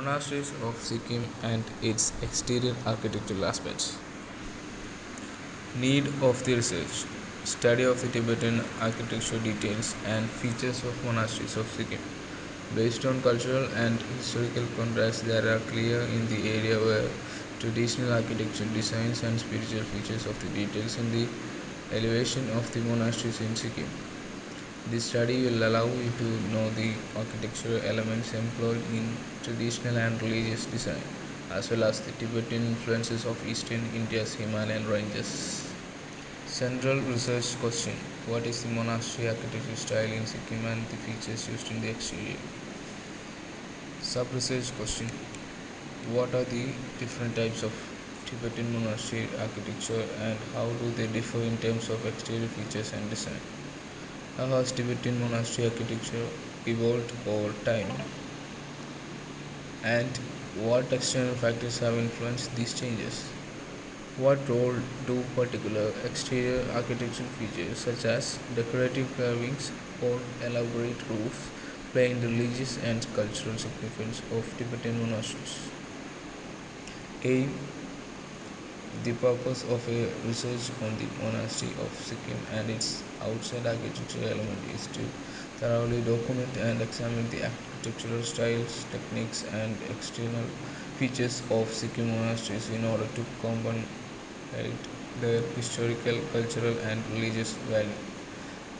Monasteries of Sikkim and its exterior architectural aspects. Need of the research. Study of the Tibetan architecture details and features of monasteries of Sikkim. Based on cultural and historical contrasts that are clear in the area where traditional architectural designs and spiritual features of the details in the elevation of the monasteries in Sikkim. This study will allow you to know the architectural elements employed in traditional and religious design, as well as the Tibetan influences of eastern India's Himalayan ranges. Central research question: what is the monastery architecture style in Sikkim and the features used in the exterior? Sub research question: what are the different types of Tibetan monastery architecture and how do they differ in terms of exterior features and design? How has Tibetan monastery architecture evolved over time, and what external factors have influenced these changes? What role do particular exterior architectural features such as decorative carvings or elaborate roofs play in the religious and cultural significance of Tibetan monasteries? Aim: the purpose of a research on the monastery of Sikkim and its outside architectural element is to thoroughly document and examine the architectural styles, techniques, and external features of Sikkim monasteries in order to comprehend their historical, cultural, and religious value.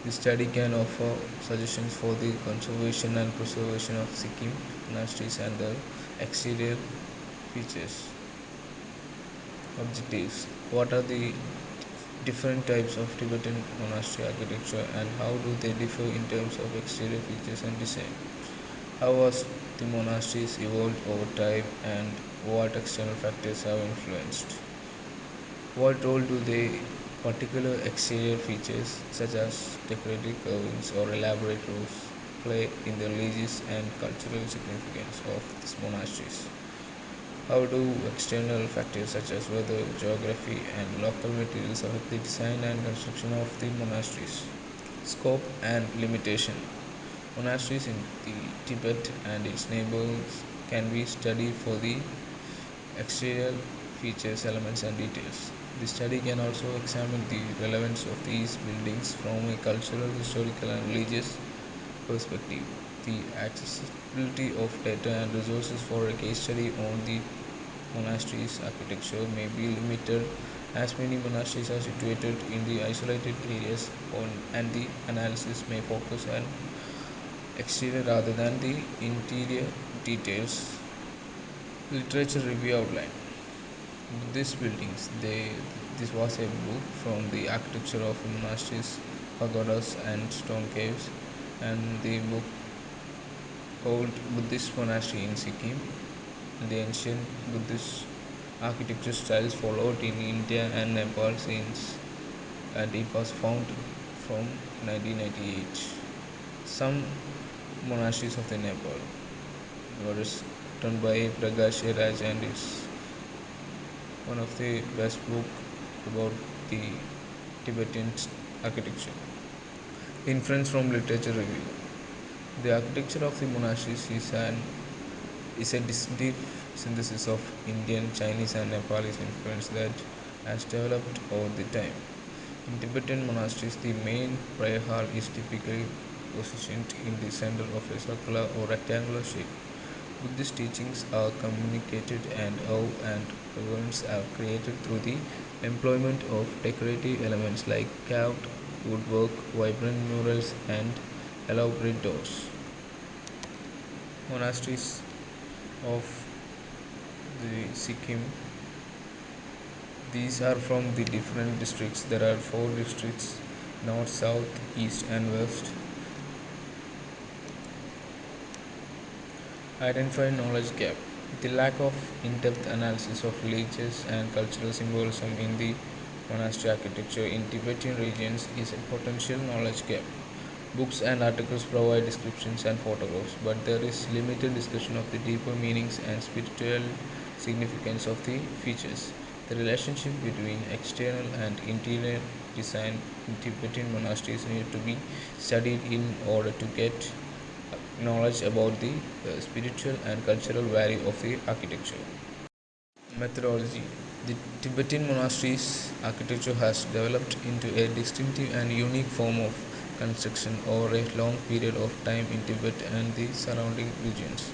This study can offer suggestions for the conservation and preservation of Sikkim monasteries and their exterior features. Objectives: what are the different types of Tibetan monastery architecture and how do they differ in terms of exterior features and design? How has the monasteries evolved over time and what external factors have influenced? What role do they particular exterior features such as decorative carvings or elaborate roofs play in the religious and cultural significance of these monasteries? How do external factors such as weather, geography, and local materials affect the design and construction of the monasteries? Scope and limitation. Monasteries in the Tibet and its neighbors can be studied for the exterior features, elements, and details. The study can also examine the relevance of these buildings from a cultural, historical, and religious perspective. The accessibility of data and resources for a case study on the monastery's architecture may be limited as many monasteries are situated in the isolated areas and the analysis may focus on exterior rather than the interior details. Literature review outline. This was a book from the architecture of monasteries, pagodas, and stone caves, and the book Old Buddhist Monastery in Sikkim. The ancient Buddhist architecture styles followed in India and Nepal since, and it was found from 1998. Some monasteries of the Nepal were written by Prakash Raj and it's one of the best book about the Tibetan architecture. Inference from literature review. The architecture of the monasteries is a distinctive synthesis of Indian, Chinese, and Nepalese influence that has developed over the time. In Tibetan monasteries, the main prayer hall is typically positioned in the center of a circular or rectangular shape. Buddhist teachings are communicated and awe and reverence are created through the employment of decorative elements like carved woodwork, vibrant murals, and elaborate doors. Monasteries of the Sikkim. These are from the different districts. There are 4 districts: north, south, east, and west. Identify knowledge gap. The lack of in-depth analysis of religious and cultural symbolism in the monastery architecture in Tibetan regions is a potential knowledge gap. Books and articles provide descriptions and photographs, but there is limited discussion of the deeper meanings and spiritual significance of the features. The relationship between external and interior design in Tibetan monasteries need to be studied in order to get knowledge about the spiritual and cultural value of the architecture. Methodology. The Tibetan monasteries architecture has developed into a distinctive and unique form of construction over a long period of time in Tibet and the surrounding regions.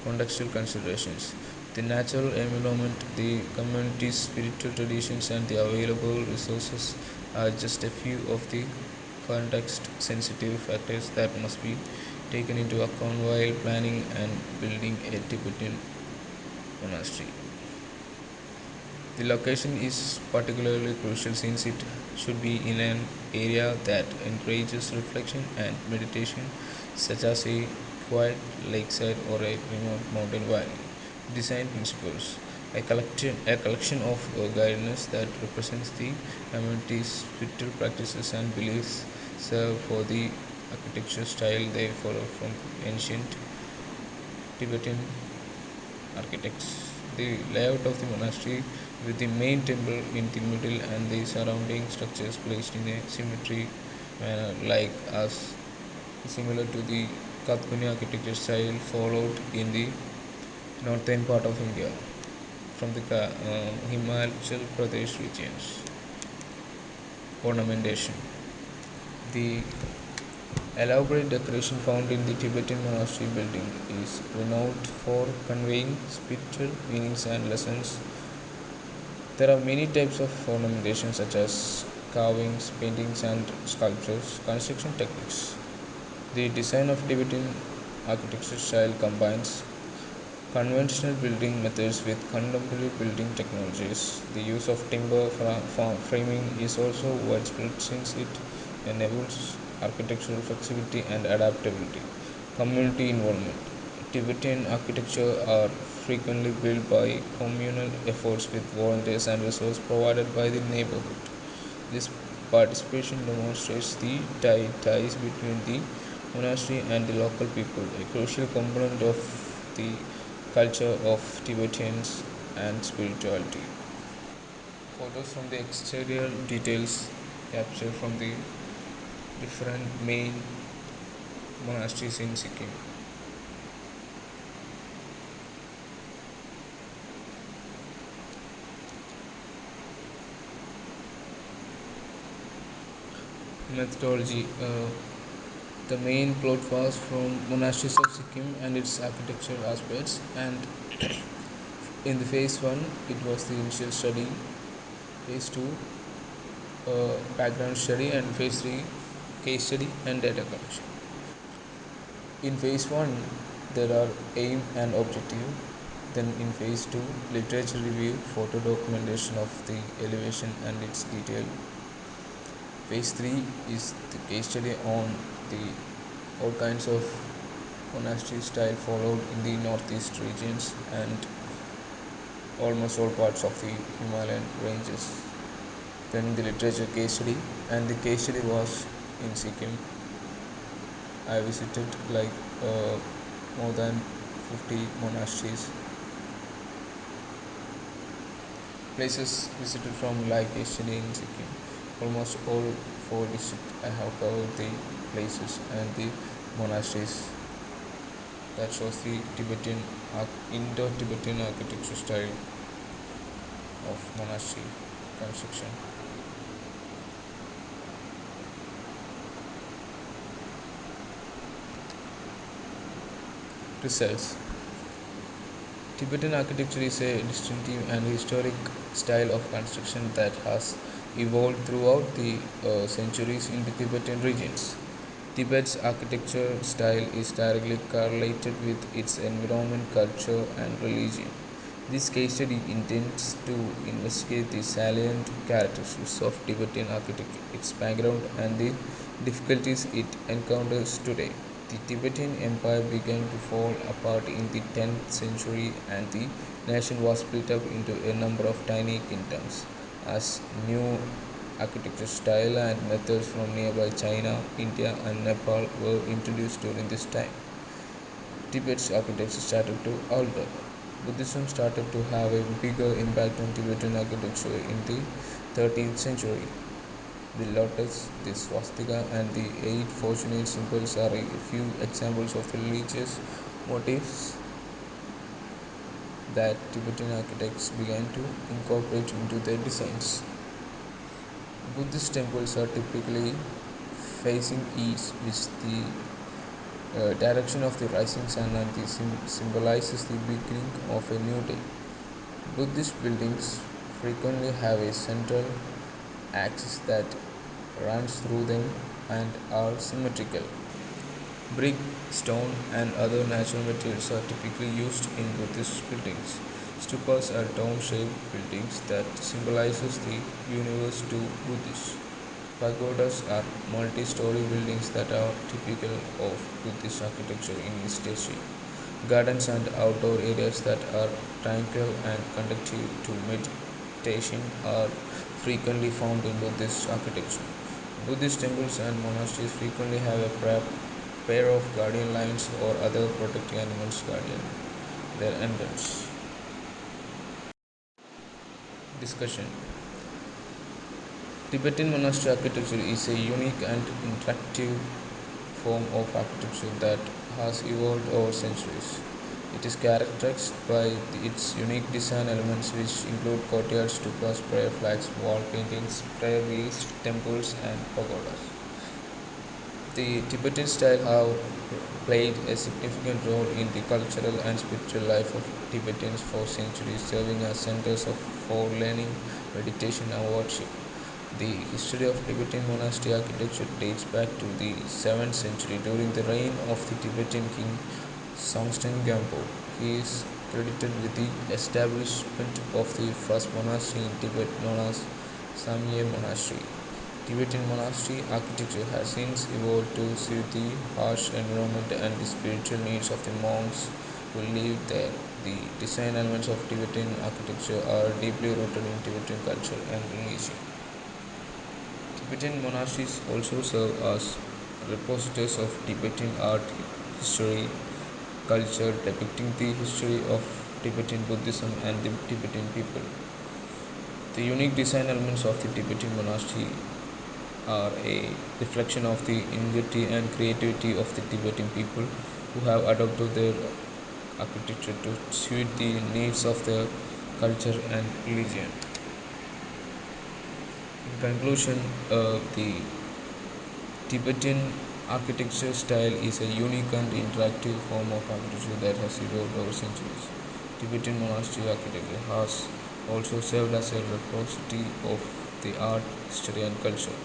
Contextual considerations. The natural environment, the community's spiritual traditions, and the available resources are just a few of the context sensitive factors that must be taken into account while planning and building a Tibetan monastery. The location is particularly crucial since it should be in an area that encourages reflection and meditation, such as a quiet lakeside or a remote mountain valley. Design principles. A collection of guidance that represents the community's spiritual practices and beliefs serve for the architecture style they follow from ancient Tibetan architects. The layout of the monastery, with the main temple in the middle and the surrounding structures placed in a symmetry manner, like as similar to the Kathkuni architecture style followed in the northern part of India from the Himachal Pradesh regions. Ornamentation. The elaborate decoration found in the Tibetan monastery building is renowned for conveying spiritual meanings and lessons. There are many types of ornamentation such as carvings, paintings, and sculptures. Construction techniques. The design of Tibetan architecture style combines conventional building methods with contemporary building technologies. The use of timber framing is also widespread since it enables architectural flexibility and adaptability. Community involvement. Tibetan architecture are frequently built by communal efforts with volunteers and resources provided by the neighborhood. This participation demonstrates the ties between the monastery and the local people, a crucial component of the culture of Tibetans and spirituality. Photos from the exterior details captured from the different main monasteries in Sikkim. Methodology. The main plot was from monasteries of Sikkim and its architectural aspects, and in the phase 1 it was the initial study, phase 2 background study, and phase 3 case study and data collection. In phase 1 there are aim and objective, then in phase 2 literature review, photo documentation of the elevation and its detail. Phase 3 is the case study on the all kinds of monastery style followed in the northeast regions and almost all parts of the Himalayan ranges. Then the literature case study, and the case study was in Sikkim. I visited like more than 50 monasteries. Places visited from live case study in Sikkim. Almost all four districts I have covered the places and the monasteries. That shows the Indo-Tibetan architecture style of monastery construction. Results. Tibetan architecture is a distinctive and historic style of construction that has evolved throughout the centuries in the Tibetan regions. Tibet's architecture style is directly correlated with its environment, culture, and religion. This case study intends to investigate the salient characteristics of Tibetan architecture, its background, and the difficulties it encounters today. The Tibetan Empire began to fall apart in the 10th century, and the nation was split up into a number of tiny kingdoms as new architecture style and methods from nearby China, India, and Nepal were introduced during this time. Tibet's architecture started to alter. Buddhism started to have a bigger impact on Tibetan architecture in the 13th century. The lotus, the swastika, and the eight fortunate symbols are a few examples of the religious motifs that Tibetan architects began to incorporate into their designs. Buddhist temples are typically facing east, which the direction of the rising sun, and the symbolizes the beginning of a new day. Buddhist buildings frequently have a central axis that runs through them and are symmetrical. Brick, stone, and other natural materials are typically used in Buddhist buildings. Stupas are dome-shaped buildings that symbolizes the universe to Buddhists. Pagodas are multi-story buildings that are typical of Buddhist architecture in East Asia. Gardens and outdoor areas that are tranquil and conducive to meditation are frequently found in Buddhist architecture. Buddhist temples and monasteries frequently have a pair of guardian lions or other protecting animals guardian their entrance. Discussion. Tibetan monastery architecture is a unique and interactive form of architecture that has evolved over centuries. It is characterized by its unique design elements, which include courtyards, stupas, prayer flags, wall paintings, prayer wheels, temples, and pagodas. The Tibetan style have played a significant role in the cultural and spiritual life of Tibetans for centuries, serving as centers for learning, meditation, and worship. The history of Tibetan monastery architecture dates back to the 7th century during the reign of the Tibetan king Songtsen Gampo. He is credited with the establishment of the first monastery in Tibet known as Samye Monastery. Tibetan monastery architecture has since evolved to suit the harsh environment and the spiritual needs of the monks who live there. The design elements of Tibetan architecture are deeply rooted in Tibetan culture and religion. Tibetan monasteries also serve as repositories of Tibetan art, history, culture, depicting the history of Tibetan Buddhism and the Tibetan people. The unique design elements of the Tibetan monastery are a reflection of the ingenuity and creativity of the Tibetan people who have adopted their architecture to suit the needs of their culture and religion. In conclusion, the Tibetan architecture style is a unique and interactive form of architecture that has evolved over centuries. Tibetan monastery architecture has also served as a repository of the art, history, and culture.